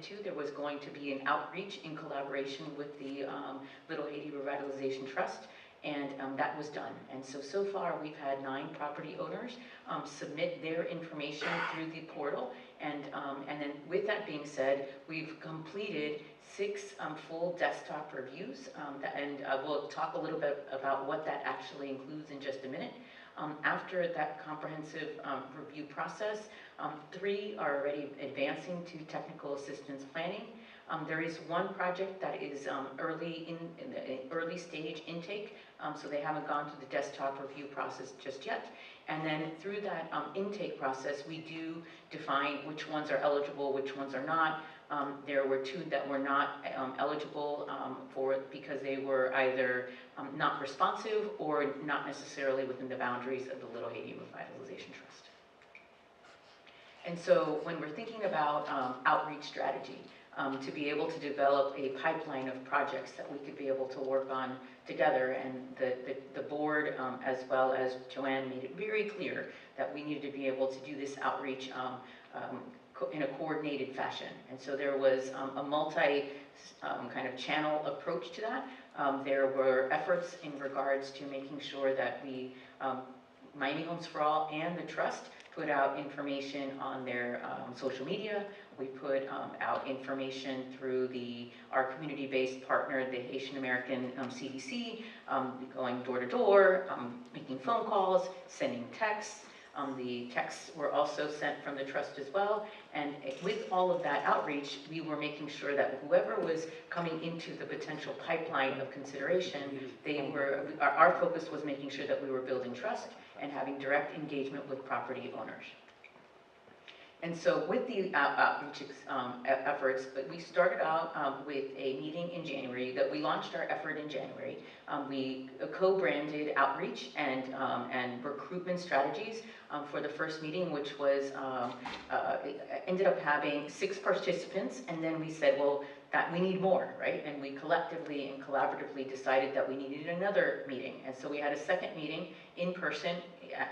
2022, there was going to be an outreach in collaboration with the Little Haiti Revitalization Trust, and that was done. And so far we've had 9 property owners submit their information through the portal, and then with that being said, we've completed 6 full desktop reviews, and we'll talk a little bit about what that actually includes in just a minute. After that comprehensive review process, 3 are already advancing to technical assistance planning. There is one project that is early stage intake, so they haven't gone through the desktop review process just yet. And then through that intake process, we do define which ones are eligible, which ones are not. There were 2 that were not eligible for it because they were either not responsive or not necessarily within the boundaries of the Little Haiti Revitalization Trust. And so when we're thinking about outreach strategy, to be able to develop a pipeline of projects that we could be able to work on together, and the board as well as Joanne made it very clear that we needed to be able to do this outreach in a coordinated fashion. And so there was a multi kind of channel approach to that. There were efforts in regards to making sure that we, Miami Homes for All and the Trust, put out information on their social media. We put out information through our community-based partner, the Haitian American CDC, going door to door, making phone calls, sending texts. The texts were also sent from the Trust as well. And with all of that outreach, we were making sure that whoever was coming into the potential pipeline of consideration, our focus was making sure that we were building trust and having direct engagement with property owners. And so with the outreach efforts, we started out with a meeting in January, that we launched our effort in January. We co-branded outreach and recruitment strategies for the first meeting, which was, ended up having 6 participants, and then we said, well, that we need more, right? And we collectively and collaboratively decided that we needed another meeting. And so we had a second meeting in person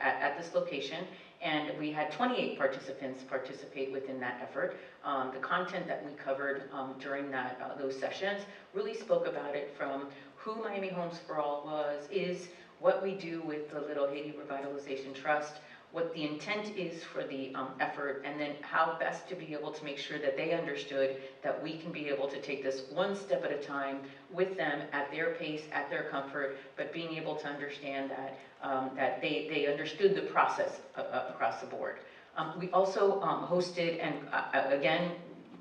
at this location, and we had 28 participants participate within that effort. The content that we covered during those sessions really spoke about it, from who Miami Homes for All is, what we do with the Little Haiti Revitalization Trust, what the intent is for the effort, and then how best to be able to make sure that they understood that we can be able to take this one step at a time with them at their pace, at their comfort, but being able to understand that that they understood the process across the board. We also hosted and again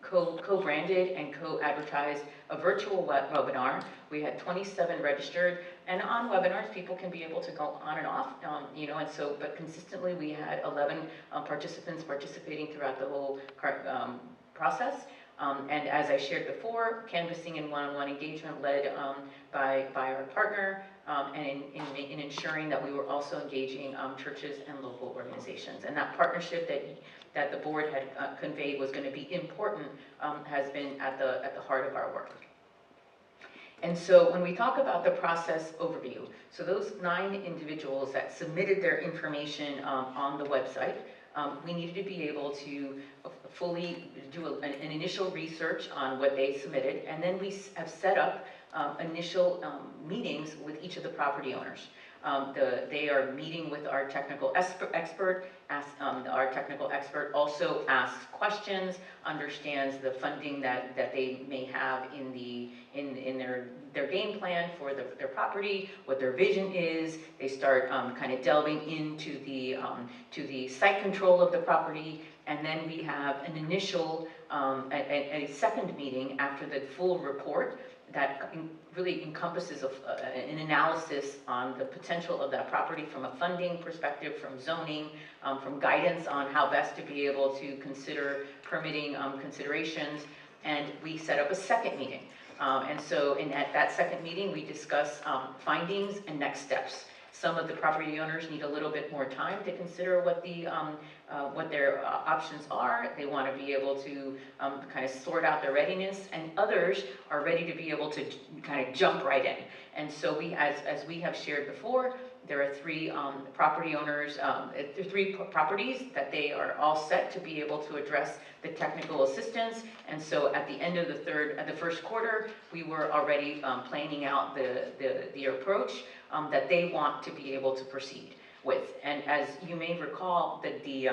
co-branded and co-advertised a virtual webinar. We had 27 registered, and on webinars people can be able to go on and off, you know, and so, but consistently we had 11 participants participating throughout the whole process. And as I shared before, canvassing and one-on-one engagement led by our partner, and in ensuring that we were also engaging churches and local organizations. And that partnership that the board had conveyed was going to be important has been at the heart of our work. And so when we talk about the process overview, so those 9 individuals that submitted their information on the website, we needed to be able to fully do an initial research on what they submitted, and then we have set up initial meetings with each of the property owners. They are meeting with our technical expert. Our technical expert also asks questions, understands the funding that they may have in their game plan for their property, what their vision is. They start kind of delving into the site control of the property, and then we have an initial a second meeting after the full report that really encompasses an analysis on the potential of that property from a funding perspective, from zoning, from guidance on how best to be able to consider permitting considerations. And we set up a second meeting. And so at that second meeting, we discuss findings and next steps. Some of the property owners need a little bit more time to consider what their options are. They want to be able to kind of sort out their readiness, and others are ready to be able to kind of jump right in. And so we, as we have shared before, There are three property owners, three properties that they are all set to be able to address the technical assistance. And so at the end of the first quarter, we were already planning out the approach that they want to be able to proceed with. And as you may recall, that the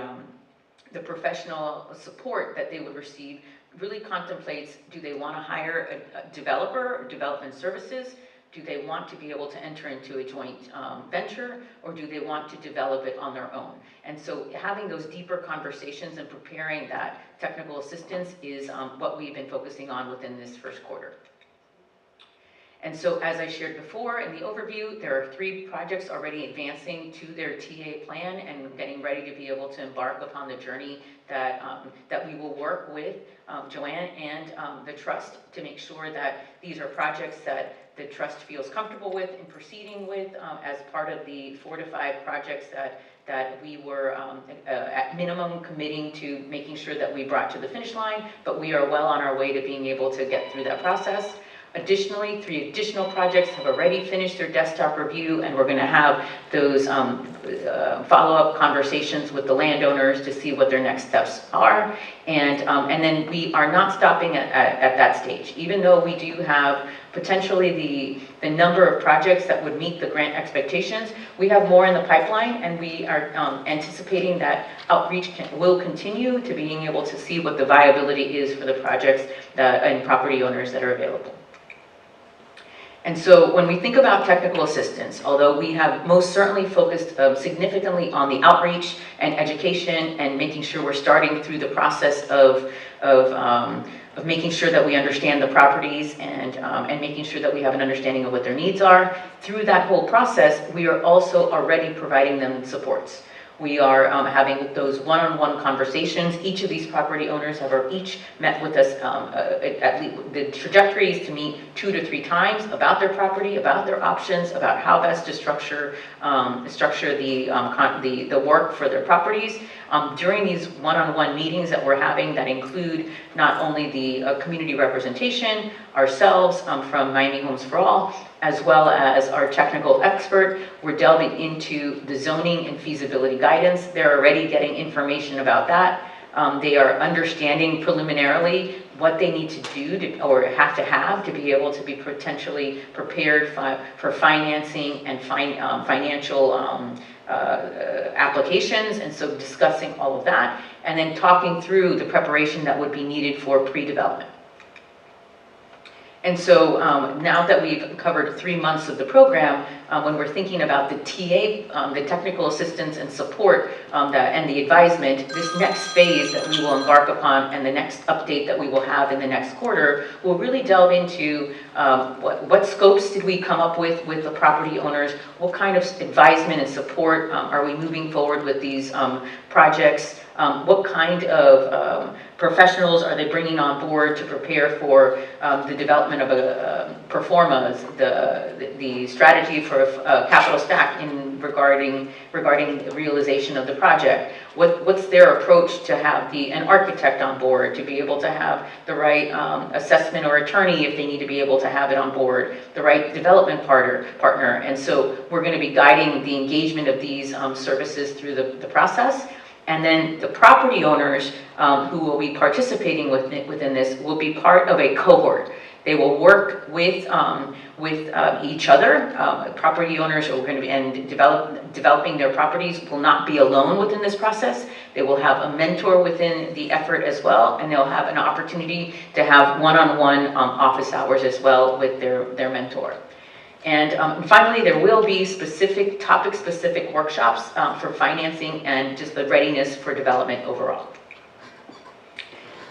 professional support that they would receive really contemplates, do they want to hire a developer or development services? Do they want to be able to enter into a joint venture, or do they want to develop it on their own? And so having those deeper conversations and preparing that technical assistance is what we've been focusing on within this first quarter. And so as I shared before in the overview, there are 3 projects already advancing to their TA plan and getting ready to be able to embark upon the journey that, that we will work with Joanne and the Trust to make sure that these are projects that the Trust feels comfortable with and proceeding with as part of the 4 to 5 projects that we were at minimum committing to making sure that we brought to the finish line, but we are well on our way to being able to get through that process. Additionally, 3 additional projects have already finished their desktop review, and we're going to have those follow-up conversations with the landowners to see what their next steps are. And then we are not stopping at that stage. Even though we do have potentially the number of projects that would meet the grant expectations, we have more in the pipeline, and we are anticipating that outreach will continue to being able to see what the viability is for the projects and property owners that are available. And so when we think about technical assistance, although we have most certainly focused significantly on the outreach and education and making sure we're starting through the process of making sure that we understand the properties and making sure that we have an understanding of what their needs are, through that whole process, we are also already providing them supports. We are having those one-on-one conversations. Each of these property owners have each met with us. The trajectory is to meet 2 to 3 times about their property, about their options, about how best to structure the work for their properties. During these one-on-one meetings that we're having, that include not only the community representation, ourselves from Miami Homes for All, as well as our technical expert, we're delving into the zoning and feasibility guidance. They're already getting information about that. They are understanding preliminarily what they need to do or have to have to be able to be potentially prepared for financing and financial applications, and so discussing all of that, and then talking through the preparation that would be needed for pre-development. And so now that we've covered 3 months of the program, when we're thinking about the TA, the technical assistance and support and the advisement, this next phase that we will embark upon and the next update that we will have in the next quarter will really delve into what scopes did we come up with the property owners, what kind of advisement and support are we moving forward with these projects, what kind of professionals are they bringing on board to prepare for the development of performas, the strategy for a capital stack regarding the realization of the project. What's their approach to have an architect on board, to be able to have the right assessment or attorney if they need to be able to have it on board, the right development partner. And so we're going to be guiding the engagement of these services through the process. And then the property owners who will be participating within this will be part of a cohort. They will work with each other. Property owners who are going to be developing their properties will not be alone within this process. They will have a mentor within the effort as well, and they'll have an opportunity to have one-on-one office hours as well with their mentor. And finally, there will be topic-specific workshops for financing and just the readiness for development overall.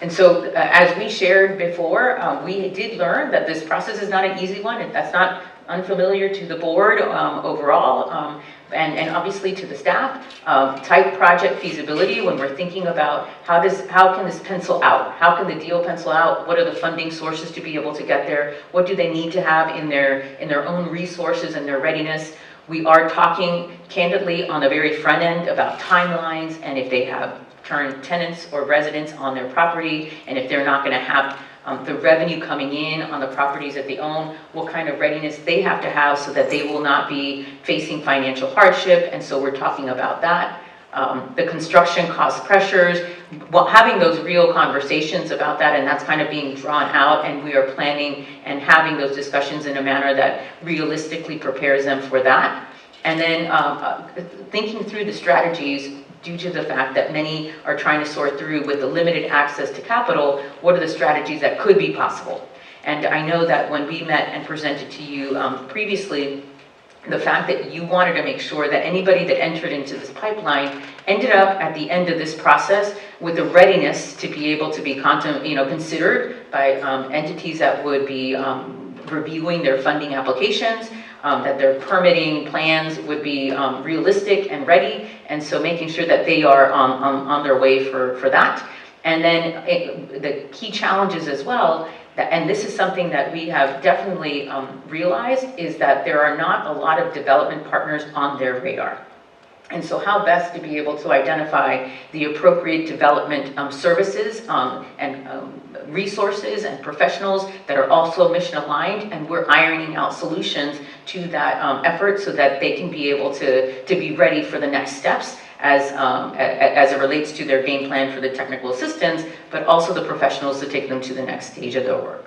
And so, as we shared before, we did learn that this process is not an easy one, and that's not unfamiliar to the board overall, and obviously to the staff. Type project feasibility, when we're thinking about how can this pencil out? How can the deal pencil out? What are the funding sources to be able to get there? What do they need to have in their own resources and their readiness? We are talking candidly on the very front end about timelines, and if they have current tenants or residents on their property, and if they're not going to have the revenue coming in on the properties that they own, what kind of readiness they have to have so that they will not be facing financial hardship, and so we're talking about that. The construction cost pressures, well, having those real conversations about that, and that's kind of being drawn out, and we are planning and having those discussions in a manner that realistically prepares them for that. And then thinking through the strategies due to the fact that many are trying to sort through with the limited access to capital, what are the strategies that could be possible? And I know that when we met and presented to you previously, the fact that you wanted to make sure that anybody that entered into this pipeline ended up at the end of this process with the readiness to be able to be considered by entities that would be reviewing their funding applications, that their permitting plans would be realistic and ready, and so making sure that they are on their way for that. And then the key challenges as well, and this is something that we have definitely realized, is that there are not a lot of development partners on their radar. And so how best to be able to identify the appropriate development services and resources and professionals that are also mission aligned, and we're ironing out solutions to that effort so that they can be able to be ready for the next steps as it relates to their game plan for the technical assistance, but also the professionals to take them to the next stage of their work.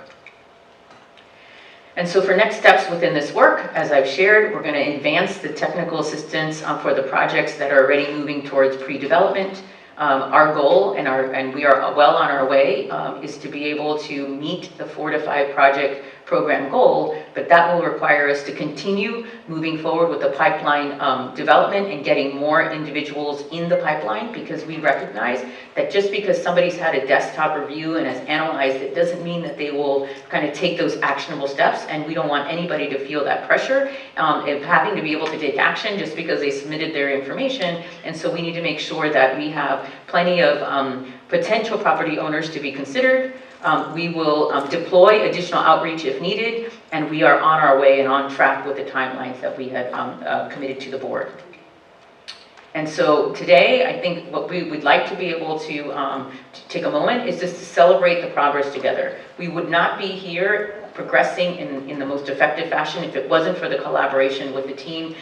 And so for next steps within this work, as I've shared, we're going to advance the technical assistance for the projects that are already moving towards pre-development. Our goal, and we are well on our way, is to be able to meet the 4 to 5 project program goal, but that will require us to continue moving forward with the pipeline development and getting more individuals in the pipeline, because we recognize that just because somebody's had a desktop review and has analyzed it doesn't mean that they will kind of take those actionable steps, and we don't want anybody to feel that pressure of having to be able to take action just because they submitted their information. And so we need to make sure that we have plenty of potential property owners to be considered. We will deploy additional outreach if needed, and we are on our way and on track with the timelines that we had committed to the board. And so today, I think what we would like to be able to take a moment is just to celebrate the progress together. We would not be here progressing in the most effective fashion if it wasn't for the collaboration with the team,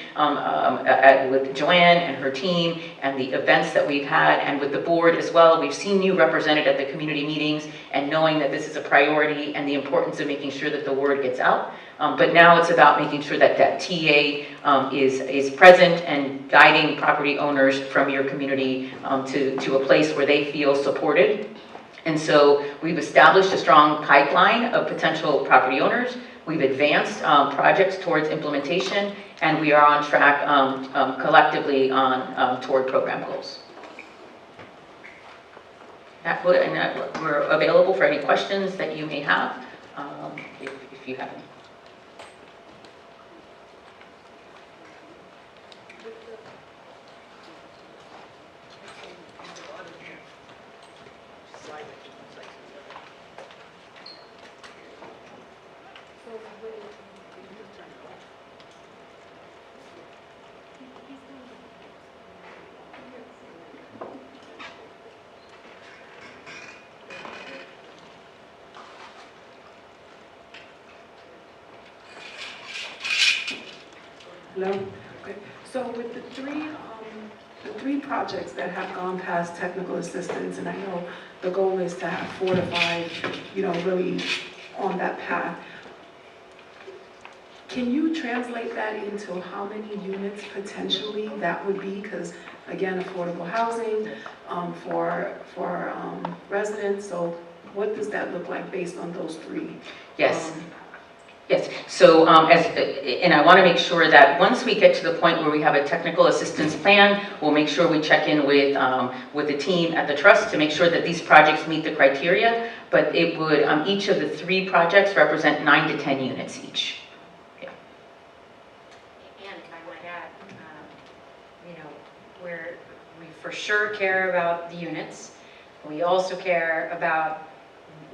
with Joanne and her team, and the events that we've had, and with the board as well. We've seen you represented at the community meetings, and knowing that this is a priority and the importance of making sure that the word gets out. But now it's about making sure that that TA is present and guiding property owners from your community to a place where they feel supported. And so we've established a strong pipeline of potential property owners. We've advanced projects towards implementation, and we are on track collectively toward program goals. We're available for any questions that you may have, if you have any. Hello? Okay. So with the three projects that have gone past technical assistance, and I know the goal is to have 4 to 5, really on that path. Can you translate that into how many units potentially that would be? Because again, affordable housing for residents. So what does that look like based on those 3? Yes. Yes, so and I want to make sure that once we get to the point where we have a technical assistance plan, we'll make sure we check in with the team at the trust to make sure that these projects meet the criteria. But it would, each of the 3 projects represent 9 to 10 units each. Yeah. And if I might add, we for sure care about the units. We also care about,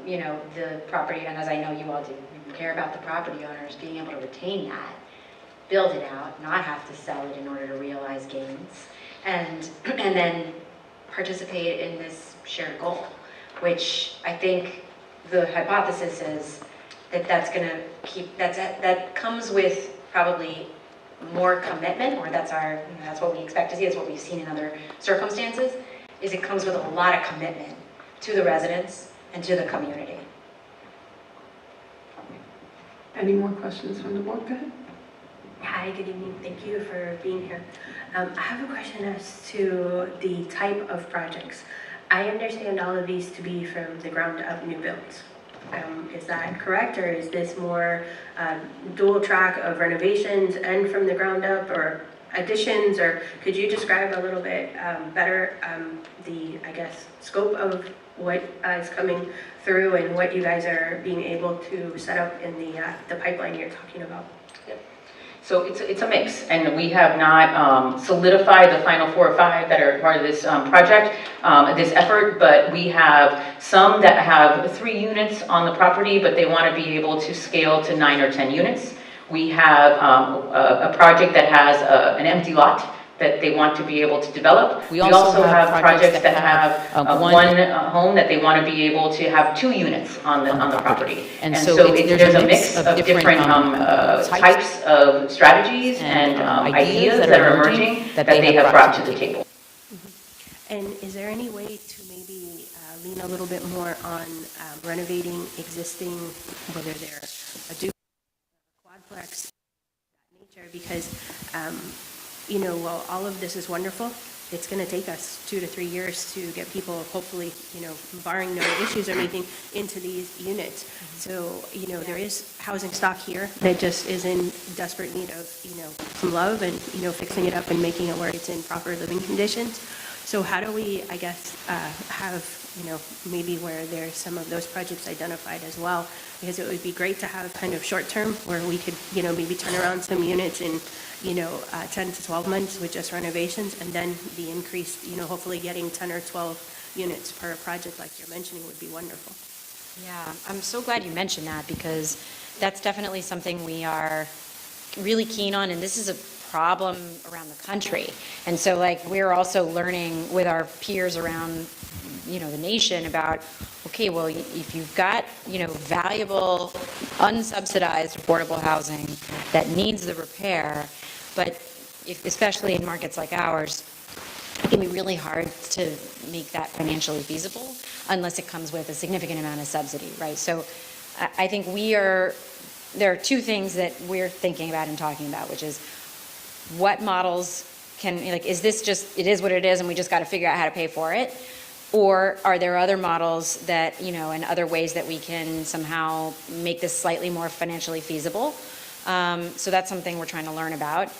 the property, and as I know you all do, we care about the property owners being able to retain that, build it out, not have to sell it in order to realize gains, and then participate in this shared goal, which I think the hypothesis is that that's going to keep, that comes with probably more commitment, or that's what we expect to see, that's what we've seen in other circumstances, is it comes with a lot of commitment to the residents and to the community. Any more questions from the board? Go ahead. Hi, good evening. Thank you for being here. I have a question as to the type of projects. I understand all of these to be from the ground up new builds. Is that correct, or is this more dual track of renovations and from the ground up, or additions, or could you describe a little bit better the, I guess, scope of what is coming through and what you guys are being able to set up in the pipeline you're talking about? So it's a mix, and we have not solidified the final 4 or 5 that are part of this project, this effort, but we have some that have 3 units on the property, but they want to be able to scale to 9 or 10 units. We have a project that has an empty lot that they want to be able to develop. We also have projects that have one home that they want to be able to have 2 units on the property. And so there's a mix of different types of strategies and ideas that are emerging that they have brought to the table. And is there any way to maybe lean a little bit more on renovating existing, whether they're a duplex, quadplex, that nature? Because you know, while all of this is wonderful, it's going to take us 2 to 3 years to get people, hopefully, you know, barring no issues or anything, into these units. So, you know, there is housing stock here that just is in desperate need of, you know, some love and, you know, fixing it up and making it where it's in proper living conditions. So how do we, I guess, have, you know, maybe where there's some of those projects identified as well? Because it would be great to have kind of short term where we could, you know, maybe turn around some units in, you know, 10 to 12 months with just renovations, and then the increased, you know, hopefully getting 10 or 12 units per project like you're mentioning would be wonderful. Yeah, I'm so glad you mentioned that, because that's definitely something we are really keen on, and this is a problem around the country. And so, like, we're also learning with our peers around, you know, the nation about, okay, well, if you've got, you know, valuable, unsubsidized, affordable housing that needs the repair, but especially in markets like ours, it can be really hard to make that financially feasible unless it comes with a significant amount of subsidy, right? So I think there are 2 things that we're thinking about and talking about, which is what models can, like, is this just, it is what it is and we just got to figure out how to pay for it? Or are there other models that, you know, and other ways that we can somehow make this slightly more financially feasible? So that's something we're trying to learn about.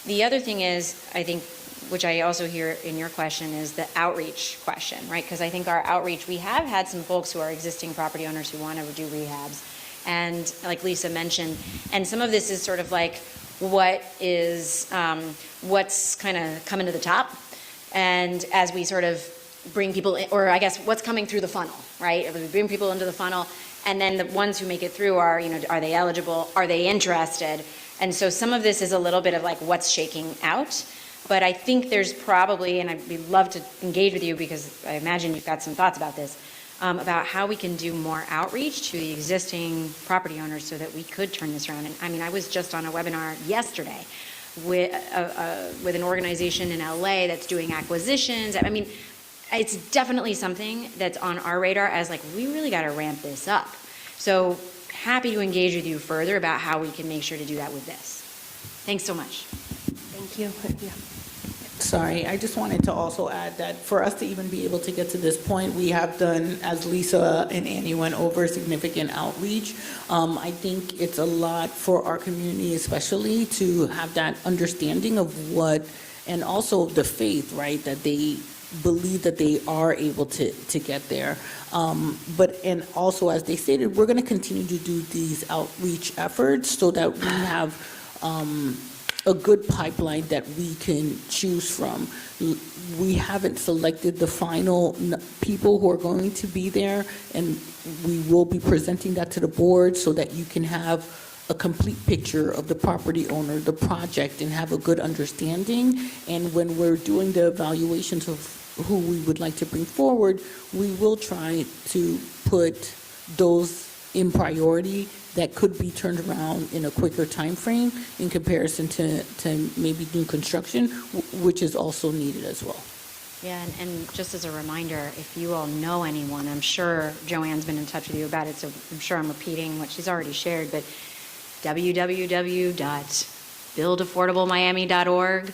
The other thing is, I think, which I also hear in your question, is the outreach question, right? Because I think our outreach, we have had some folks who are existing property owners who want to do rehabs. And like Lisa mentioned, and some of this is sort of like, what's kind of coming to the top? And as we sort of bring people in, or I guess what's coming through the funnel, right? If we bring people into the funnel, and then the ones who make it through are, you know, are they eligible? Are they interested? And so some of this is a little bit of like what's shaking out. But I think there's probably, and I'd love to engage with you because I imagine you've got some thoughts about this, about how we can do more outreach to the existing property owners so that we could turn this around. And I mean, I was just on a webinar yesterday with an organization in LA that's doing acquisitions. I mean, it's definitely something that's on our radar as like, we really got to ramp this up. So happy to engage with you further about how we can make sure to do that with this. Thanks so much. Thank you. Yeah. Sorry, I just wanted to also add that for us to even be able to get to this point, we have done, as Lisa and Annie went over, significant outreach. I think it's a lot for our community especially to have that understanding of what, and also the faith, right, that they believe that they are able to get there. And also, as they stated, we're going to continue to do these outreach efforts so that we have a good pipeline that we can choose from. We haven't selected the final people who are going to be there, and we will be presenting that to the board so that you can have a complete picture of the property owner, the project, and have a good understanding. And when we're doing the evaluations of who we would like to bring forward, we will try to put those in priority that could be turned around in a quicker time frame in comparison to maybe new construction, which is also needed as well. Yeah, and just as a reminder, if you all know anyone, I'm sure Joanne's been in touch with you about it, so I'm sure I'm repeating what she's already shared, but www.buildaffordablemiami.org.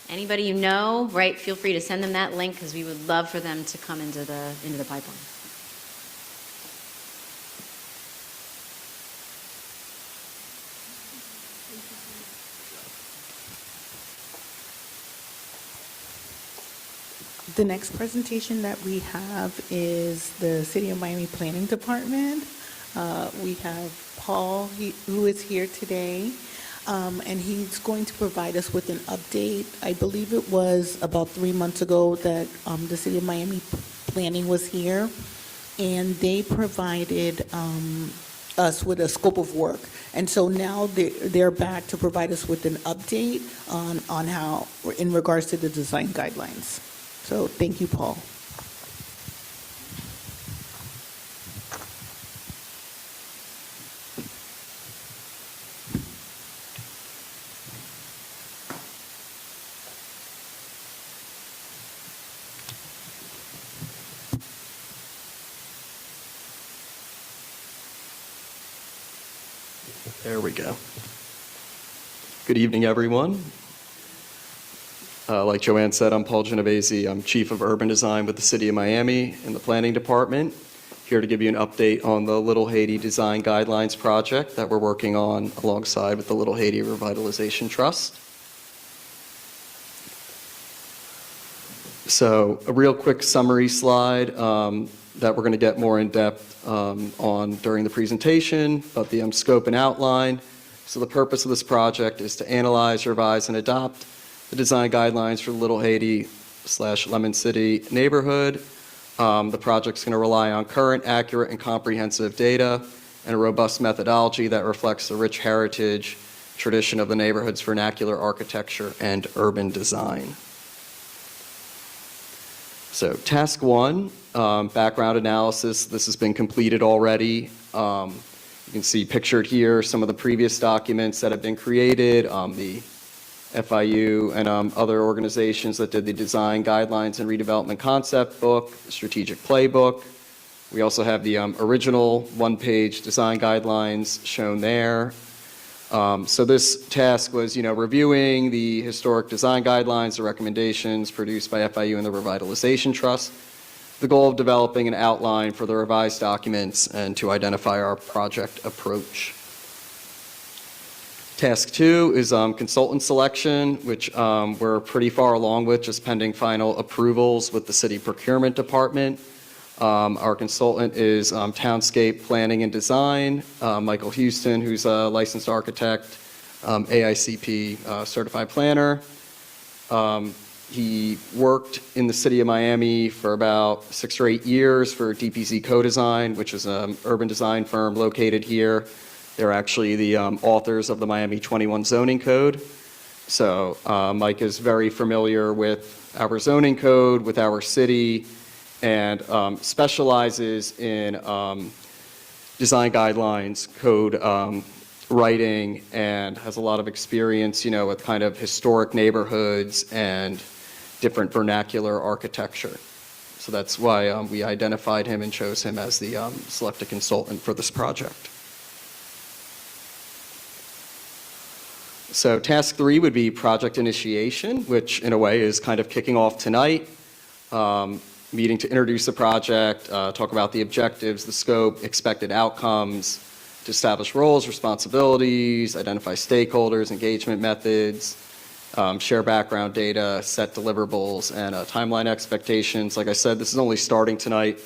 Anybody you know, right, feel free to send them that link because we would love for them to come into the pipeline. The next presentation that we have is the City of Miami Planning Department. We have Paul, who is here today, and he's going to provide us with an update. I believe it was about 3 months ago that the City of Miami Planning was here, and they provided us with a scope of work. And so now they're back to provide us with an update on how, in regards to the design guidelines. So thank you, Paul. There we go. Good evening, everyone. Like Joanne said, I'm Paul Genovese. I'm Chief of Urban Design with the City of Miami in the Planning Department. Here to give you an update on the Little Haiti Design Guidelines project that we're working on alongside with the Little Haiti Revitalization Trust. So a real quick summary slide that we're going to get more in depth on during the presentation, but the scope and outline. So the purpose of this project is to analyze, revise, and adopt the design guidelines for Little Haiti/Lemon City neighborhood. The project's going to rely on current, accurate, and comprehensive data and a robust methodology that reflects the rich heritage tradition of the neighborhood's vernacular architecture and urban design. So task one, background analysis. This has been completed already. You can see pictured here some of the previous documents that have been created, the FIU and other organizations that did the design guidelines and redevelopment concept book, the strategic playbook. We also have the original one-page design guidelines shown there. So this task was, reviewing the historic design guidelines, the recommendations produced by FIU and the Revitalization Trust, the goal of developing an outline for the revised documents and to identify our project approach. Task two is consultant selection, which we're pretty far along with, just pending final approvals with the city procurement department. Our consultant is Townscape Planning and Design, Michael Houston, who's a licensed architect, AICP certified planner. He worked in the city of Miami for about 6 or 8 years for DPZ Co-Design, which is an urban design firm located here. They're actually the authors of the Miami 21 zoning code. So Mike is very familiar with our zoning code, with our city, and specializes in design guidelines, code writing, and has a lot of experience, with kind of historic neighborhoods and different vernacular architecture. So that's why we identified him and chose him as the selected consultant for this project. So task three would be project initiation, which in a way is kind of kicking off tonight. Meeting to introduce the project, talk about the objectives, the scope, expected outcomes, to establish roles, responsibilities, identify stakeholders, engagement methods, share background data, set deliverables, and timeline expectations. Like I said, this is only starting tonight.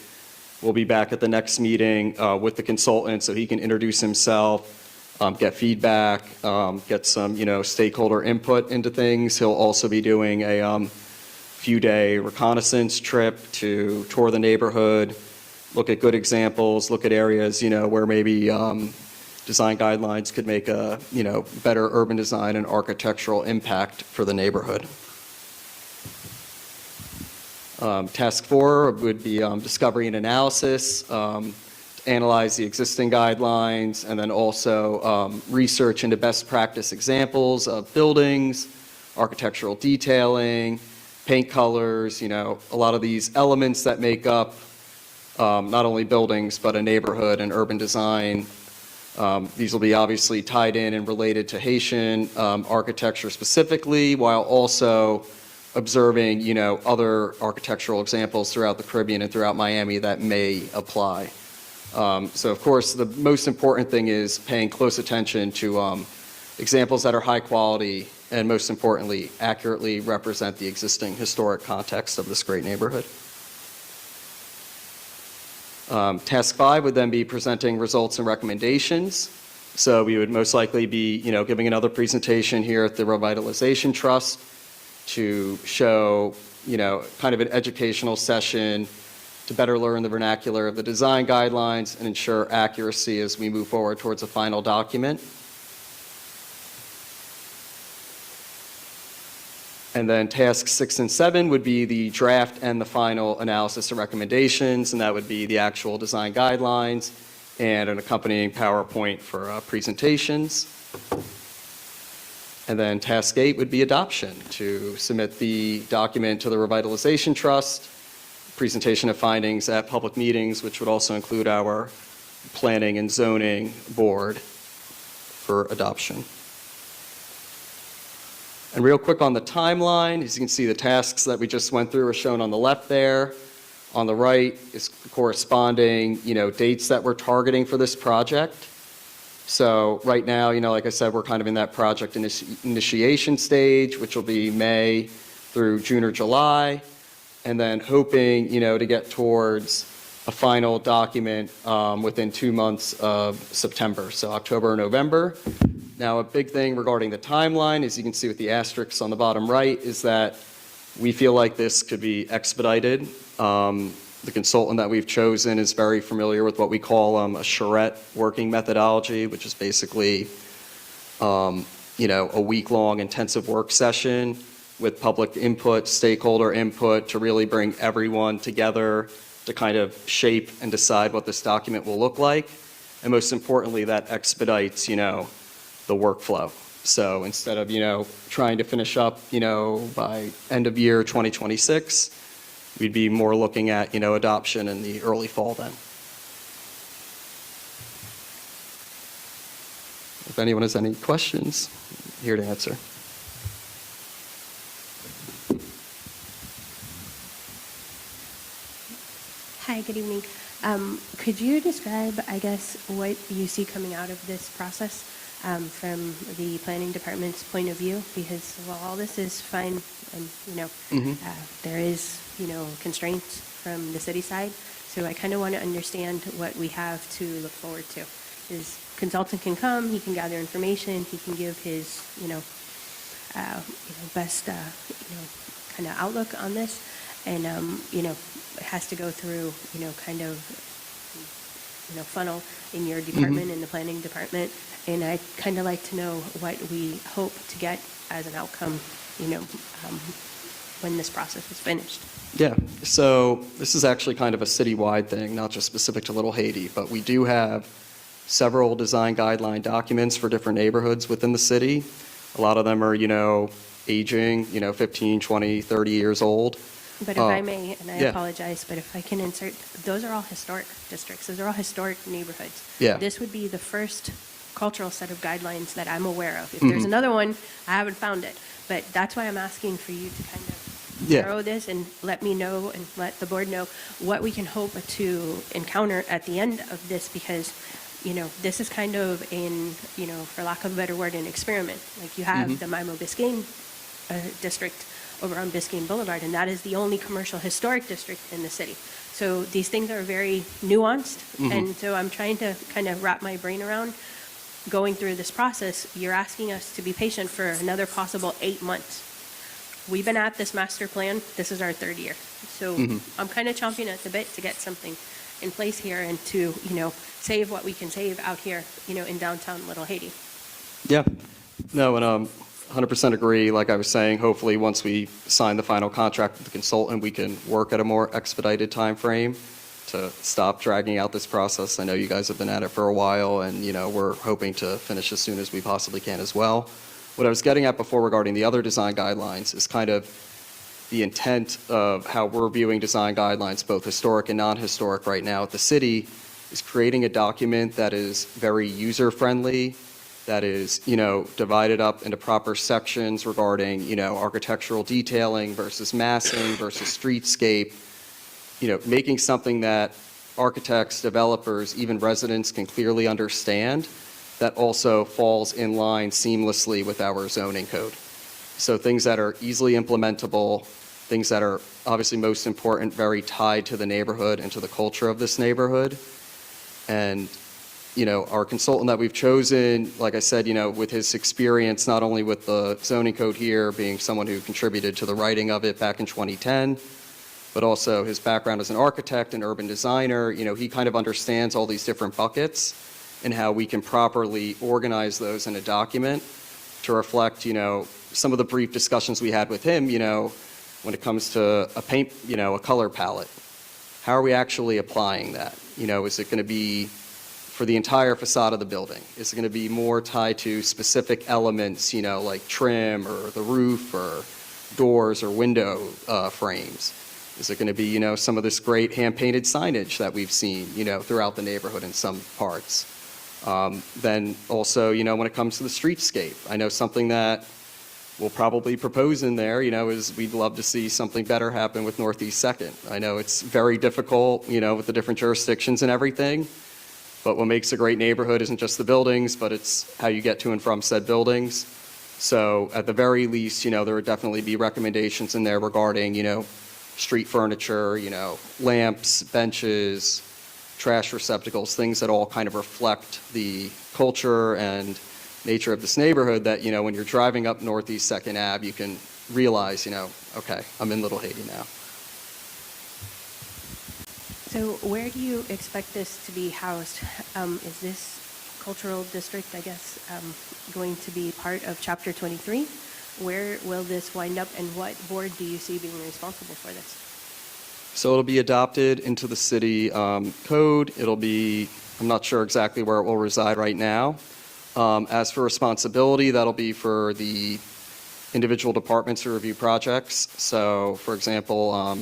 We'll be back at the next meeting with the consultant so he can introduce himself, get feedback, get some, stakeholder input into things. He'll also be doing a few-day reconnaissance trip to tour the neighborhood, look at good examples, look at areas, where maybe design guidelines could make a, better urban design and architectural impact for the neighborhood. Task four would be discovery and analysis, analyze the existing guidelines, and then also research into best practice examples of buildings, architectural detailing, paint colors, a lot of these elements that make up not only buildings, but a neighborhood and urban design. These will be obviously tied in and related to Haitian architecture specifically, while also observing, other architectural examples throughout the Caribbean and throughout Miami that may apply. So of course, the most important thing is paying close attention to examples that are high quality and most importantly, accurately represent the existing historic context of this great neighborhood. Task 5 would then be presenting results and recommendations. So we would most likely be, giving another presentation here at the Revitalization Trust to show, kind of an educational session to better learn the vernacular of the design guidelines and ensure accuracy as we move forward towards a final document. And then tasks 6 and 7 would be the draft and the final analysis and recommendations, and that would be the actual design guidelines and an accompanying PowerPoint for presentations. And then task 8 would be adoption, to submit the document to the Revitalization Trust, presentation of findings at public meetings, which would also include our planning and zoning board for adoption. And real quick on the timeline, as you can see, the tasks that we just went through are shown on the left there. On the right is corresponding, dates that we're targeting for this project. So right now, like I said, we're kind of in that project initiation stage, which will be May through June or July, and then hoping, to get towards a final document within 2 months of September, so October or November. Now, a big thing regarding the timeline, as you can see with the asterisks on the bottom right, is that we feel like this could be expedited. The consultant that we've chosen is very familiar with what we call a charrette working methodology, which is basically, a week-long intensive work session with public input, stakeholder input, to really bring everyone together to kind of shape and decide what this document will look like. And most importantly, that expedites, the workflow. So instead of, trying to finish up, by end of year 2026, we'd be more looking at, adoption in the early fall then. If anyone has any questions, I'm here to answer. Hi, good evening. Could you describe, I guess, what you see coming out of this process from the planning department's point of view? Because, well, all this is fine, and, there is, constraints from the city side. So I kind of want to understand what we have to look forward to. His consultant can come, he can gather information, he can give his, best, kind of outlook on this. And, it has to go through, kind of, funnel in your department, in the planning department. And I'd kind of like to know what we hope to get as an outcome, when this process is finished. Yeah, so this is actually kind of a citywide thing, not just specific to Little Haiti, but we do have several design guideline documents for different neighborhoods within the city. A lot of them are, aging, 15, 20, 30 years old. But if I may, and I yeah. apologize, but if I can insert, those are all historic districts. Those are all historic neighborhoods. Yeah. This would be the first cultural set of guidelines that I'm aware of. If there's another one, I haven't found it. But that's why I'm asking for you to kind of narrow this and let me know and let the board know what we can hope to encounter at the end of this, because, this is kind of in, for lack of a better word, an experiment. Like you have the Mimo Biscayne district over on Biscayne Boulevard, and that is the only commercial historic district in the city. So these things are very nuanced, and so I'm trying to kind of wrap my brain around going through this process. You're asking us to be patient for another possible 8 months. We've been at this master plan, this is our 3rd year. So I'm kind of chomping at the bit to get something in place here and to, save what we can save out here, in downtown Little Haiti. Yeah, no, and 100% agree. Like I was saying, hopefully once we sign the final contract with the consultant, we can work at a more expedited time frame. to stop dragging out this process. I know you guys have been at it for a while, and, we're hoping to finish as soon as we possibly can as well. What I was getting at before regarding the other design guidelines is kind of the intent of how we're viewing design guidelines, both historic and non-historic right now at the city, is creating a document that is very user-friendly, that is, divided up into proper sections regarding, architectural detailing versus massing versus streetscape, making something that architects, developers, even residents can clearly understand, that also falls in line seamlessly with our zoning code. So things that are easily implementable, things that are obviously most important, very tied to the neighborhood and to the culture of this neighborhood. And, our consultant that we've chosen, like I said, with his experience, not only with the zoning code here, being someone who contributed to the writing of it back in 2010, but also his background as an architect and urban designer, he kind of understands all these different buckets and how we can properly organize those in a document to reflect, some of the brief discussions we had with him, when it comes to a paint, a color palette. How are we actually applying that? Is it going to be for the entire facade of the building? Is it going to be more tied to specific elements, like trim or the roof or doors or window frames? Is it going to be, some of this great hand-painted signage that we've seen, throughout the neighborhood in some parts? Then also, when it comes to the streetscape, I know something that we'll probably propose in there, is we'd love to see something better happen with Northeast Second. I know it's very difficult, with the different jurisdictions and everything, but what makes a great neighborhood isn't just the buildings, but it's how you get to and from said buildings. So at the very least, there would definitely be recommendations in there regarding, street furniture, lamps, benches, trash receptacles, things that all kind of reflect the culture and nature of this neighborhood that, when you're driving up Northeast 2nd Ave, you can realize, okay, I'm in Little Haiti now. So where do you expect this to be housed? Is this cultural district, I guess, going to be part of Chapter 23? Where will this wind up, and what board do you see being responsible for this? So it'll be adopted into the city code. It'll be, I'm not sure exactly where it will reside right now. As for responsibility, that'll be for the individual departments who review projects. So, for example,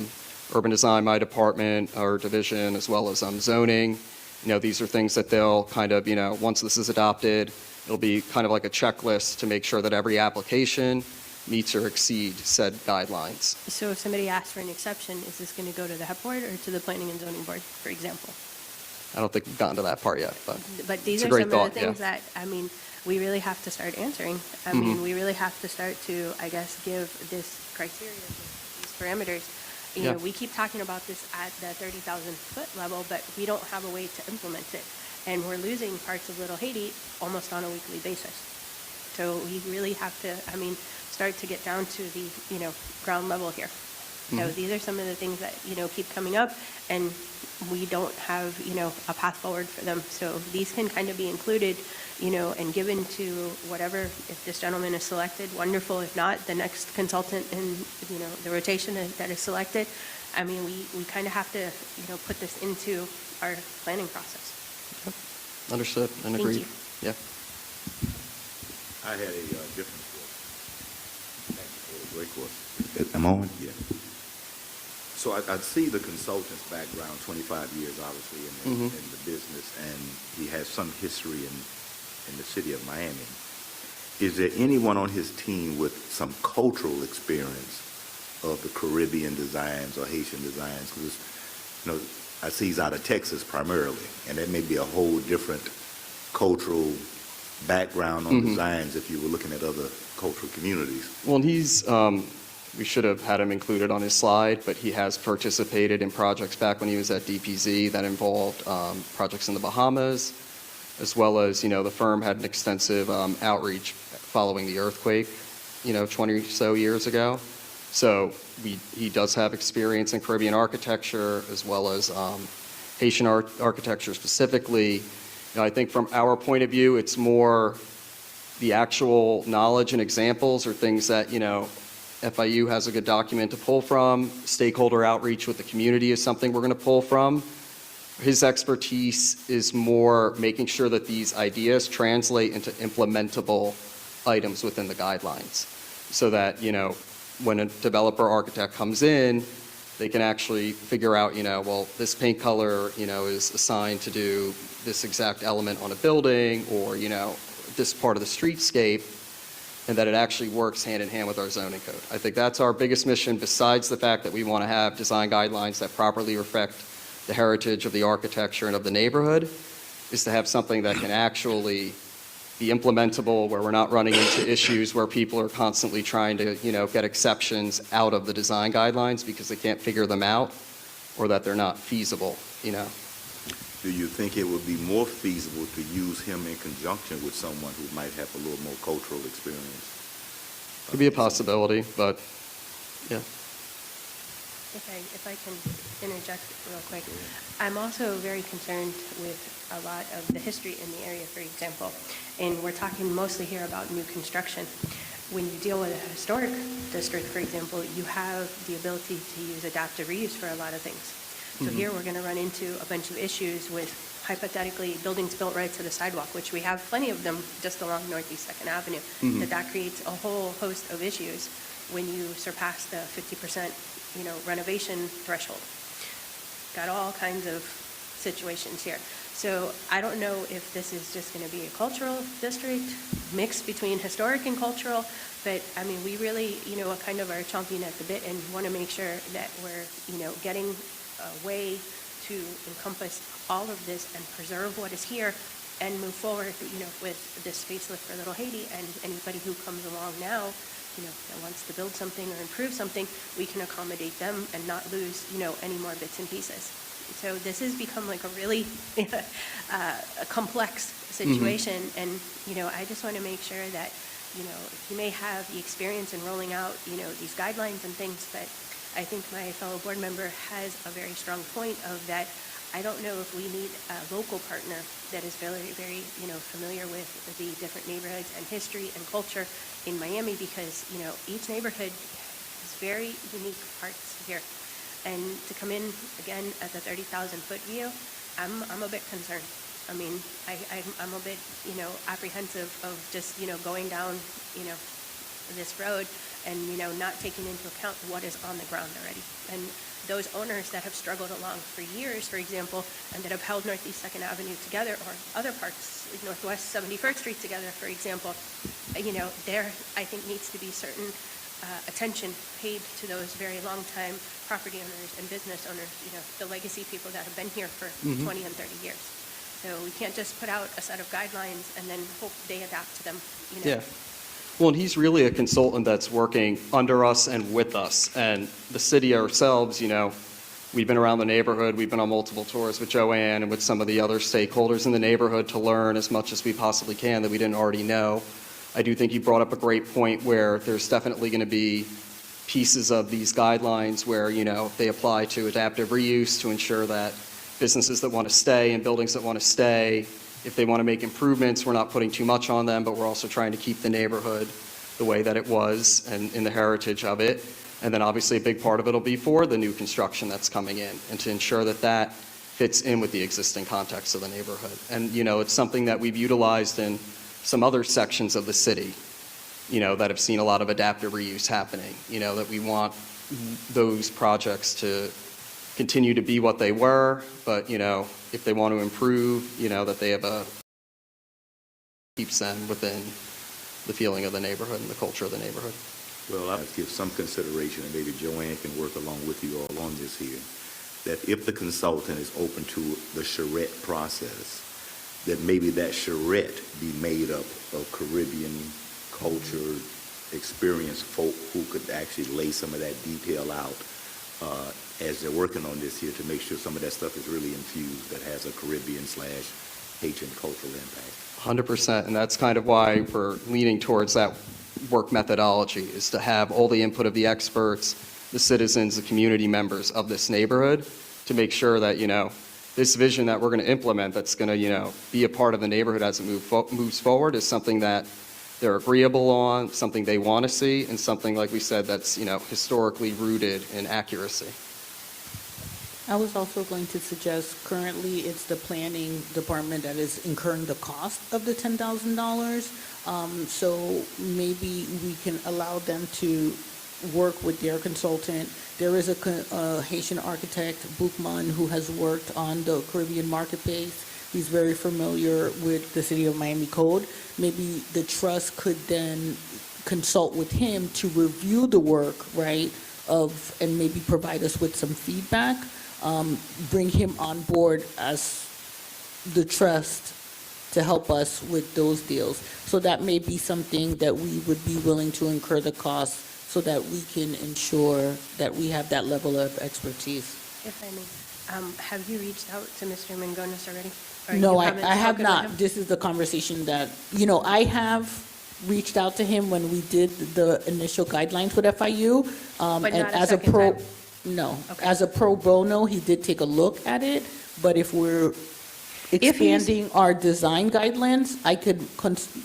urban design, my department, our division, as well as zoning. These are things that they'll kind of, once this is adopted, it'll be kind of like a checklist to make sure that every application meets or exceeds said guidelines. So if somebody asks for an exception, is this going to go to the HEP board or to the planning and zoning board, for example? I don't think we've gotten to that part yet, but These it's a are great some thought, of the things that, we really have to start answering. We really have to start to, I guess, give this criteria, these parameters. Yeah. We keep talking about this at the 30,000-foot level, but we don't have a way to implement it. And we're losing parts of Little Haiti almost on a weekly basis. So we really have to, start to get down to the, ground level here. So these are some of the things that, keep coming up, and we don't have, a path forward for them. So these can kind of be included, and given to whatever, if this gentleman is selected, wonderful. If not, the next consultant in, the rotation that is selected. We kind of have to, put this into our planning process. understood and Thank agreed. you. Yeah. I had a different course. Thank you for the great course. Am I on? Yeah. So I see the consultant's background, 25 years obviously in the business, and he has some history in the city of Miami. Is there anyone on his team with some cultural experience of the Caribbean designs or Haitian designs? Because, I see he's out of Texas primarily, and that may be a whole different cultural background on designs if you were looking at other cultural communities. Well, and he's, we should have had him included on his slide, but he has participated in projects back when he was at DPZ that involved projects in the Bahamas, as well as, the firm had an extensive outreach following the earthquake, 20 or so years ago. So he does have experience in Caribbean architecture as well as Haitian architecture specifically. I think from our point of view, it's more the actual knowledge and examples or things that, FIU has a good document to pull from. Stakeholder outreach with the community is something we're going to pull from. His expertise is more making sure that these ideas translate into implementable items within the guidelines, so that, when a developer architect comes in, they can actually figure out, well, this paint color, is assigned to do this exact element on a building, or, this part of the streetscape, and that it actually works hand in hand with our zoning code. I think that's our biggest mission, besides the fact that we want to have design guidelines that properly reflect the heritage of the architecture and of the neighborhood, is to have something that can actually be implementable, where we're not running into issues where people are constantly trying to, get exceptions out of the design guidelines because they can't figure them out, or that they're not feasible. Do you think it would be more feasible to use him in conjunction with someone who might have a little more cultural experience? Could be a possibility, but, yeah. If I can interject real quick, I'm also very concerned with a lot of the history in the area, for example, and we're talking mostly here about new construction. When you deal with a historic district, for example, you have the ability to use adaptive reuse for a lot of things. So here we're going to run into a bunch of issues with, hypothetically, buildings built right to the sidewalk, which we have plenty of them just along Northeast 2nd Avenue. That creates a whole host of issues when you surpass the 50%, renovation threshold. Got all kinds of situations here. So I don't know if this is just going to be a cultural district, mixed between historic and cultural, but I mean, we really, kind of are chomping at the bit and want to make sure that we're, getting a way to encompass all of this and preserve what is here and move forward, with this facelift for Little Haiti, and anybody who comes along now, that wants to build something or improve something, we can accommodate them and not lose, any more bits and pieces. So this has become like a really a complex situation, and, I just want to make sure that, you may have the experience in rolling out, these guidelines and things, but I think my fellow board member has a very strong point of that. I don't know if we need a local partner that is very, very, familiar with the different neighborhoods and history and culture in Miami, because, each neighborhood has very unique parts here. And to come in, again, at the 30,000-foot view, I'm a bit concerned. I mean, I'm a bit, apprehensive of just, going down, this road and, not taking into account what is on the ground already. And those owners that have struggled along for years, for example, and that have held Northeast 2nd Avenue together, or other parts, like Northwest 71st Street together, for example, there, I think, needs to be certain attention paid to those very long-time property owners and business owners, the legacy people that have been here for 20 and 30 years. So we can't just put out a set of guidelines and then hope they adapt to them, Yeah. Well, and he's really a consultant that's working under us and with us. And the city ourselves, we've been around the neighborhood, we've been on multiple tours with Joanne and with some of the other stakeholders in the neighborhood to learn as much as we possibly can that we didn't already know. I do think you brought up a great point where there's definitely going to be pieces of these guidelines where, they apply to adaptive reuse to ensure that businesses that want to stay and buildings that want to stay, if they want to make improvements, we're not putting too much on them, but we're also trying to keep the neighborhood the way that it was and in the heritage of it. And then obviously a big part of it will be for the new construction that's coming in, and to ensure that that fits in with the existing context of the neighborhood. And, it's something that we've utilized in some other sections of the city, that have seen a lot of adaptive reuse happening, that we want those projects to continue to be what they were, but, if they want to improve, that they have keeps them within the feeling of the neighborhood and the culture of the neighborhood. Well, I'll give some consideration, and maybe Joanne can work along with you all on this here, that if the consultant is open to the charrette process, that maybe that charrette be made up of Caribbean culture, experienced folk who could actually lay some of that detail out as they're working on this here, to make sure some of that stuff is really infused, that has a Caribbean/Haitian cultural impact. 100%, and that's kind of why we're leaning towards that work methodology, is to have all the input of the experts, the citizens, the community members of this neighborhood, to make sure that, this vision that we're going to implement that's going to, be a part of the neighborhood as it moves forward is something that they're agreeable on, something they want to see, and something, like we said, that's, historically rooted in accuracy. I was also going to suggest, currently, it's the planning department that is incurring the cost of the $10,000. So maybe we can allow them to work with their consultant. There is a Haitian architect, Boukman, who has worked on the Caribbean marketplace. He's very familiar with the City of Miami Code. Maybe the trust could then consult with him to review the work, right, and maybe provide us with some feedback. Bring him on board as the trust to help us with those deals. So that may be something that we would be willing to incur the cost so that we can ensure that we have that level of expertise. If I may, have you reached out to Mr. Mangones already? Or No, you I haven't have spoken with not. him? This is the conversation that, I have reached out to him when we did the initial guidelines with FIU. But And not a as second time? No. Okay. As a pro bono, he did take a look at it, but if we're If he's- expanding our design guidelines, I could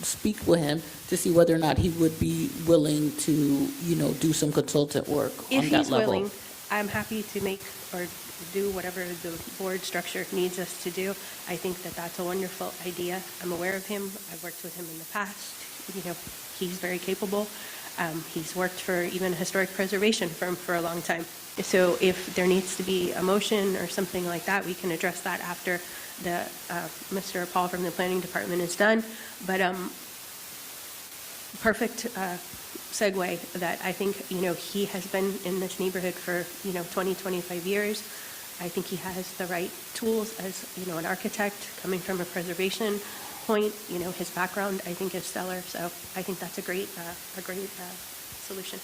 speak with him to see whether or not he would be willing to, do some consultant work If on that he's level. willing, I'm happy to make or do whatever the board structure needs us to do. I think that that's a wonderful idea. I'm aware of him. I've worked with him in the past. He's very capable. He's worked for even a historic preservation firm for a long time. So if there needs to be a motion or something like that, we can address that after Mr. Paul from the planning department is done. But perfect segue that I think, he has been in this neighborhood for, 20, 25 years. I think he has the right tools as, an architect coming from a preservation point. His background, I think, is stellar. So I think that's a great solution.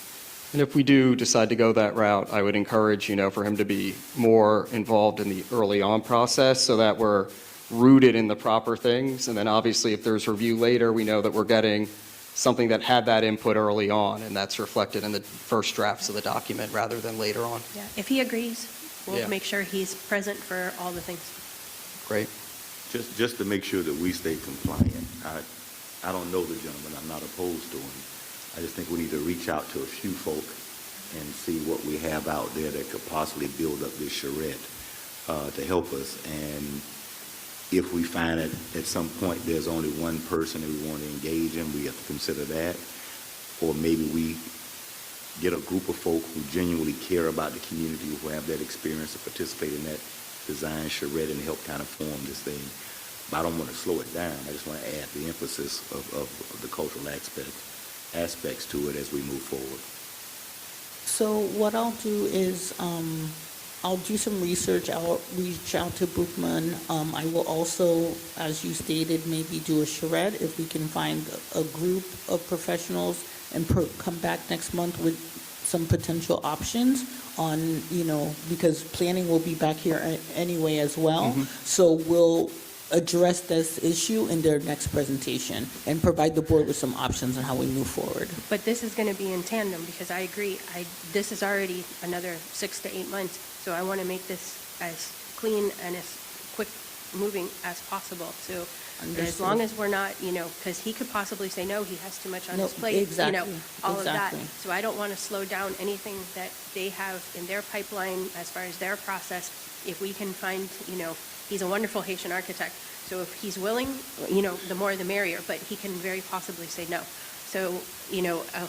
And if we do decide to go that route, I would encourage, for him to be more involved in the early on process so that we're rooted in the proper things. And then obviously, if there's review later, we know that we're getting something that had that input early on, and that's reflected in the first drafts of the document rather than later on. Yeah. If he agrees, we'll Yeah. make sure he's present for all the things. Great. Just to make sure that we stay compliant. I don't know the gentleman, I'm not opposed to him. I just think we need to reach out to a few folk and see what we have out there that could possibly build up this charrette to help us. And if we find that at some point there's only one person that we want to engage in, we have to consider that. Or maybe we get a group of folk who genuinely care about the community, who have that experience to participate in that design charrette and help kind of form this thing. But I don't want to slow it down. I just want to add the emphasis of the cultural aspects to it as we move forward. So what I'll do is, I'll do some research. I'll reach out to Boukman. I will also, as you stated, maybe do a charrette if we can find a group of professionals and come back next month with some potential options on, because planning will be back here anyway as well. So we'll address this issue in their next presentation and provide the board with some options on how we move forward. But this is going to be in tandem because I agree, this is already another 6 to 8 months. So I want to make this as clean and as quick moving as possible. So as Understood. long as we're not, because he could possibly say, no, he has too much on his No, plate, exactly, all of that. exactly. So I don't want to slow down anything that they have in their pipeline as far as their process. If we can find, he's a wonderful Haitian architect. So if he's willing, the more the merrier, but he can very possibly say no. So,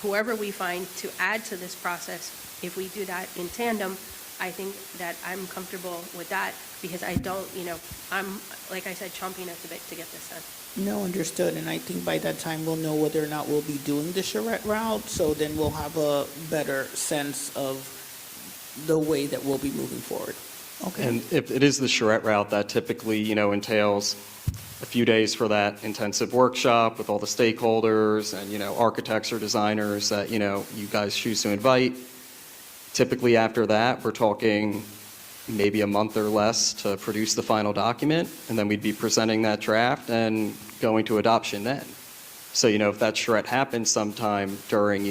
whoever we find to add to this process, if we do that in tandem, I think that I'm comfortable with that because I don't, I'm, like I said, chomping at the bit to get this done. No, understood, and I think by that time we'll know whether or not we'll be doing the charrette route, so then we'll have a better sense of the way that we'll be moving forward. Okay. And if it is the charrette route, that typically, entails a few days for that intensive workshop with all the stakeholders and, architects or designers that, you guys choose to invite. Typically after that, we're talking maybe a month or less to produce the final document, and then we'd be presenting that draft and going to adoption then. So, if that charrette happens sometime during,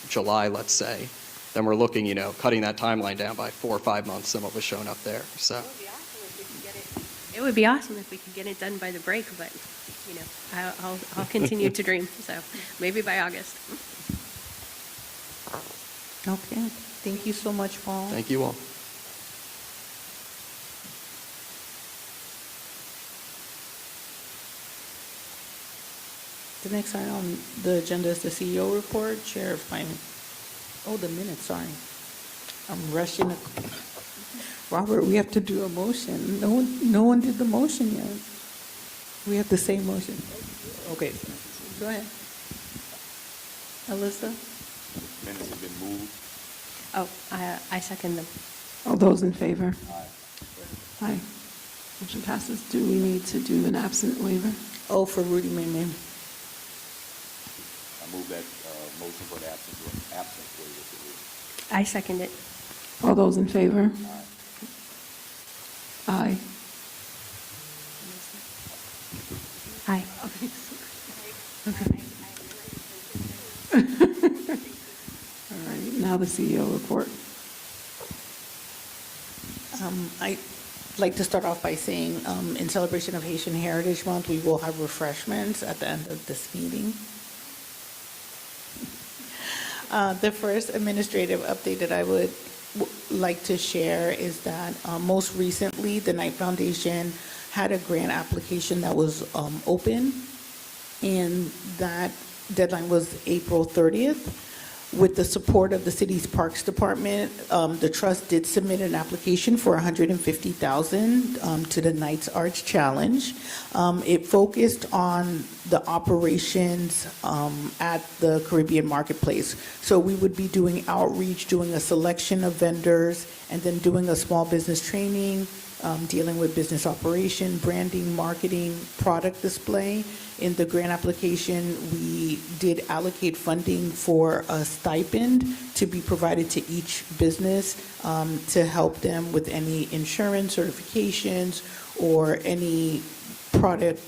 July, let's say, then we're looking, cutting that timeline down by 4 or 5 months than what was shown up there, so. It would be awesome if we could get it done by the break, but, I'll continue to dream. So maybe by August. Okay, thank you so much, Paul. Thank you all. The next item on the agenda is the CEO report, Chair of Finance. Oh, the minutes, sorry. I'm rushing. Robert, we have to do a motion. No one did the motion yet. We have the same motion. Okay, go ahead. Alyssa? Minutes have been moved. Oh, I second them. All those in favor? Aye. Motion passes. Do we need to do an absent waiver? Oh, for Rudy May. I move that motion for the absence waiver. I second it. All those in favor? Aye. Aye. All right, now the CEO report. I'd like to start off by saying, in celebration of Haitian Heritage Month, we will have refreshments at the end of this meeting. The first administrative update that I would like to share is that most recently, the Knight Foundation had a grant application that was open, and that deadline was April 30th. With the support of the city's Parks Department, the trust did submit an application for $150,000 to the Knights Arts Challenge. It focused on the operations at the Caribbean Marketplace. So we would be doing outreach, doing a selection of vendors, and then doing a small business training, dealing with business operation, branding, marketing, product display. In the grant application, we did allocate funding for a stipend to be provided to each business to help them with any insurance certifications or any product,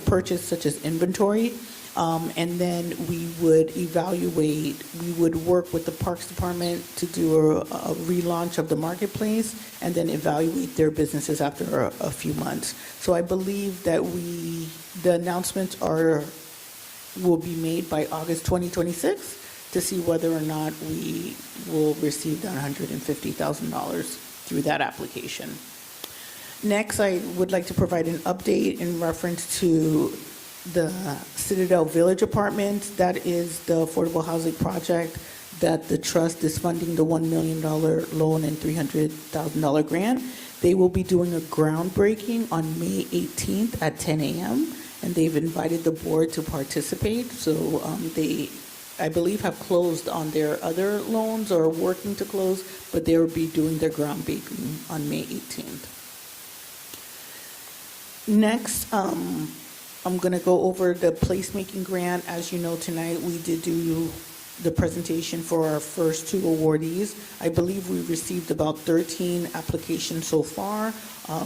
purchase such as inventory. And then we would work with the Parks Department to do a relaunch of the marketplace and then evaluate their businesses after a few months. So I believe that the announcements will be made by August 2026 to see whether or not we will receive that $150,000 through that application. Next, I would like to provide an update in reference to the Citadel Village Apartments. That is the affordable housing project that the trust is funding the $1 million loan and $300,000 grant. They will be doing a groundbreaking on May 18th at 10 a.m. and they've invited the board to participate. So they, I believe, have closed on their other loans or are working to close, but they will be doing their groundbreaking on May 18th. Next, I'm going to go over the placemaking grant. As you know, tonight we did do the presentation for our first two awardees. I believe we received about 13 applications so far.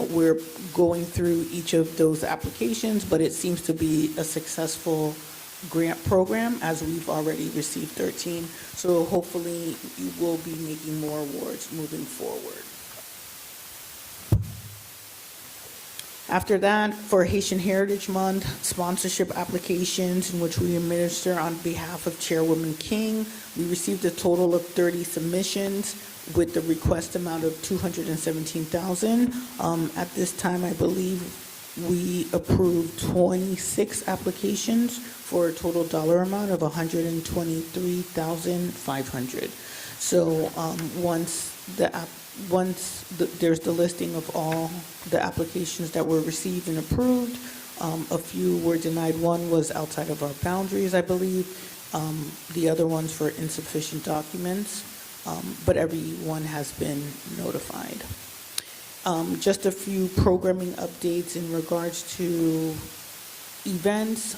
We're going through each of those applications, but it seems to be a successful grant program as we've already received 13. So hopefully you will be making more awards moving forward. After that, for Haitian Heritage Month, sponsorship applications in which we administer on behalf of Chairwoman King, we received a total of 30 submissions with the request amount of $217,000. At this time, I believe we approved 26 applications for a total dollar amount of $123,500. So once there's the listing of all the applications that were received and approved, a few were denied. One was outside of our boundaries, I believe. The other ones for insufficient documents, but everyone has been notified. Just a few programming updates in regards to events.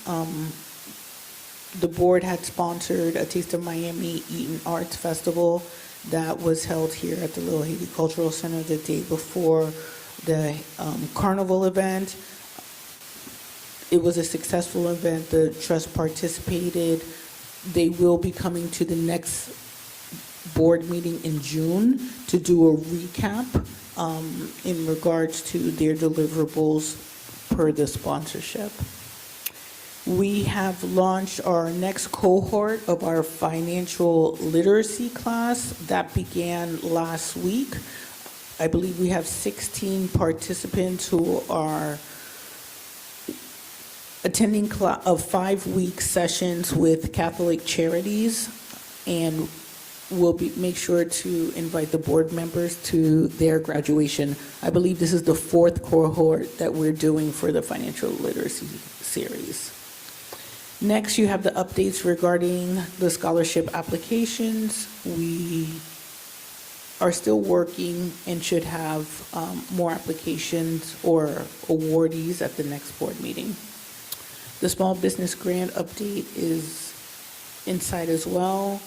The board had sponsored a Taste of Miami Eaton Arts Festival that was held here at the Little Haiti Cultural Center the day before the carnival event. It was a successful event. The trust participated. They will be coming to the next board meeting in June to do a recap in regards to their deliverables per the sponsorship. We have launched our next cohort of our financial literacy class that began last week. I believe we have 16 participants who are attending of 5-week sessions with Catholic Charities, and we'll make sure to invite the board members to their graduation. I believe this is the 4th cohort that we're doing for the financial literacy series. Next, you have the updates regarding the scholarship applications. We are still working and should have more applications or awardees at the next board meeting. The small business grant update is inside as well.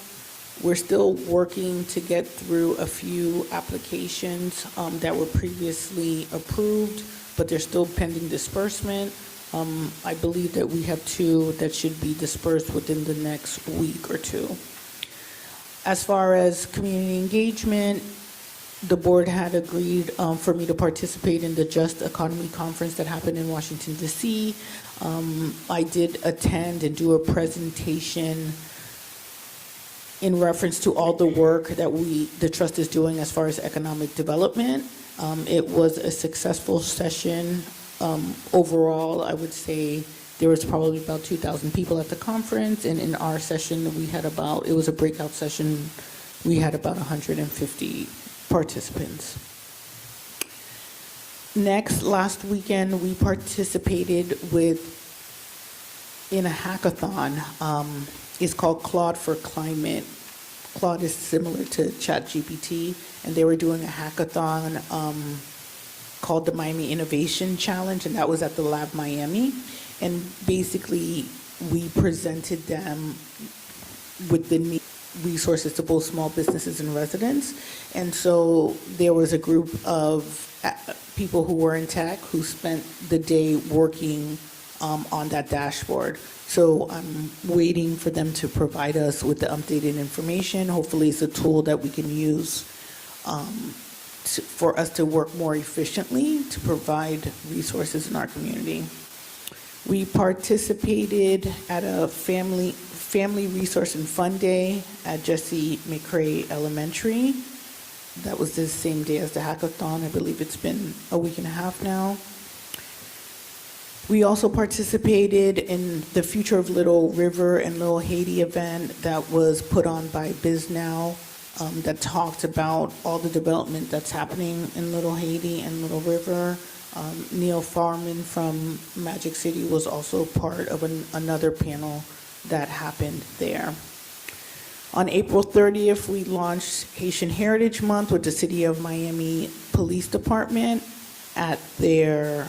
We're still working to get through a few applications that were previously approved, but they're still pending disbursement. I believe that we have 2 that should be dispersed within the next week or 2. As far as community engagement, the board had agreed for me to participate in the Just Economy Conference that happened in Washington, D.C. I did attend and do a presentation in reference to all the work that the trust is doing as far as economic development. It was a successful session. Overall, I would say there was probably about 2,000 people at the conference, and in our session, it was a breakout session, we had about 150 participants. Next, last weekend, we participated in a hackathon. It's called Claude for Climate. Claude is similar to ChatGPT, and they were doing a hackathon called the Miami Innovation Challenge, and that was at the Lab Miami. And basically, we presented them with the resources to both small businesses and residents. And so there was a group of people who were in tech who spent the day working on that dashboard. So I'm waiting for them to provide us with the updated information. Hopefully it's a tool that we can use for us to work more efficiently to provide resources in our community. We participated at a family resource and fun day at Jesse McCrae Elementary. That was the same day as the hackathon. I believe it's been a week and a half now. We also participated in the Future of Little River and Little Haiti event that was put on by BizNow that talked about all the development that's happening in Little Haiti and Little River. Neil Farman from Magic City was also part of another panel that happened there. On April 30th, we launched Haitian Heritage Month with the City of Miami Police Department at their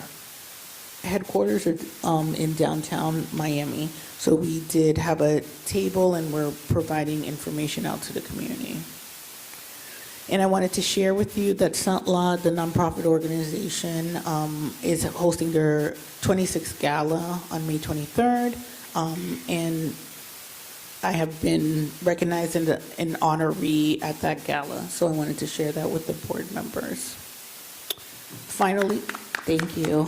headquarters in downtown Miami. So we did have a table and we're providing information out to the community. And I wanted to share with you that Santla, the nonprofit organization, is hosting their 26th gala on May 23rd. And I have been recognized as an honoree at that gala. So I wanted to share that with the board members. Finally, thank you.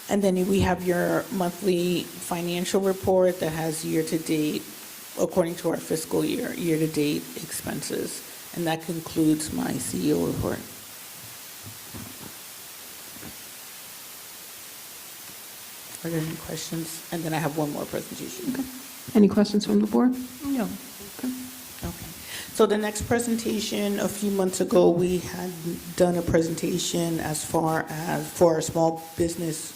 And then we have your monthly financial report that has year-to-date, according to our fiscal year-to-date expenses. And that concludes my CEO report. Are there any questions? And then I have one more presentation. Okay. Any questions from the board? No. Okay. So the next presentation, a few months ago, we had done a presentation as far as for our small business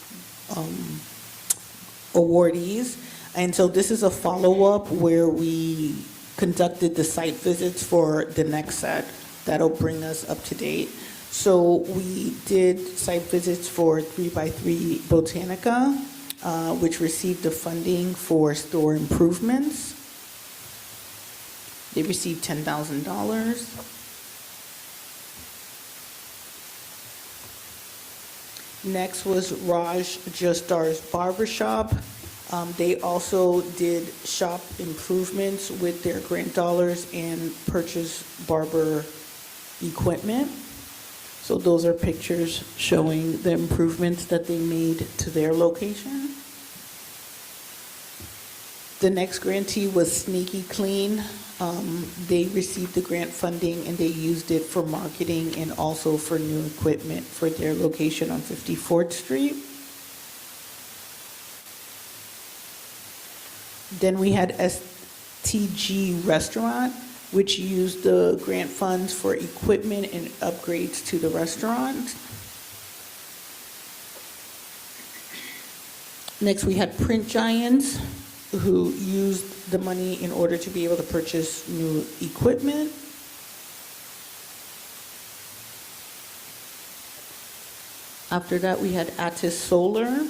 awardees. And so this is a follow-up where we conducted the site visits for the next set. That'll bring us up to date. So we did site visits for 3x3 Botanica, which received the funding for store improvements. They received $10,000. Next was Raj Justar's Barbershop. They also did shop improvements with their grant dollars and purchased barber equipment. So those are pictures showing the improvements that they made to their location. The next grantee was Sneaky Clean. They received the grant funding and they used it for marketing and also for new equipment for their location on 54th Street. Then we had STG Restaurant, which used the grant funds for equipment and upgrades to the restaurant. Next, we had Print Giants, who used the money in order to be able to purchase new equipment. After that, we had Attis Solar,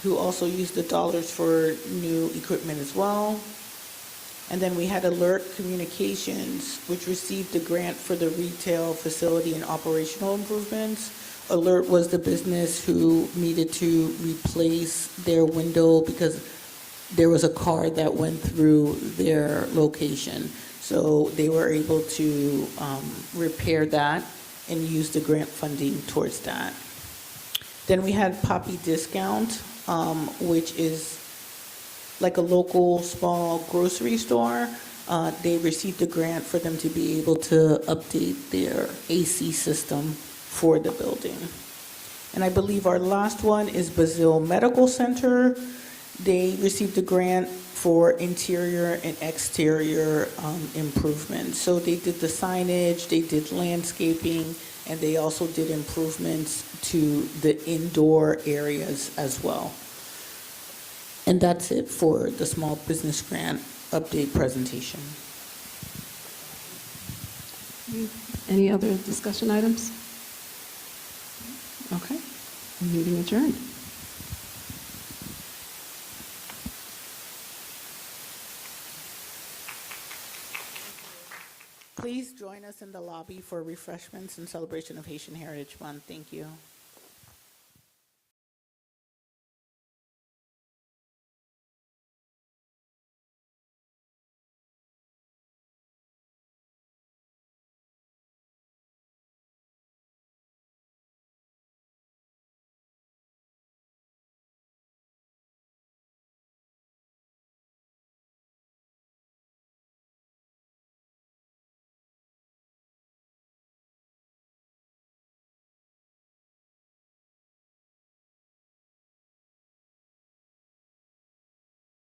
who also used the dollars for new equipment as well. And then we had Alert Communications, which received a grant for the retail facility and operational improvements. Alert was the business who needed to replace their window because there was a car that went through their location. So they were able to repair that and use the grant funding towards that. Then we had Poppy Discount, which is like a local small grocery store. They received a grant for them to be able to update their AC system for the building. And I believe our last one is Brazil Medical Center. They received a grant for interior and exterior improvements. So they did the signage, they did landscaping, and they also did improvements to the indoor areas as well. And that's it for the small business grant update presentation. Any other discussion items? Okay, meeting adjourned. Please join us in the lobby for refreshments in celebration of Haitian Heritage Month. Thank you.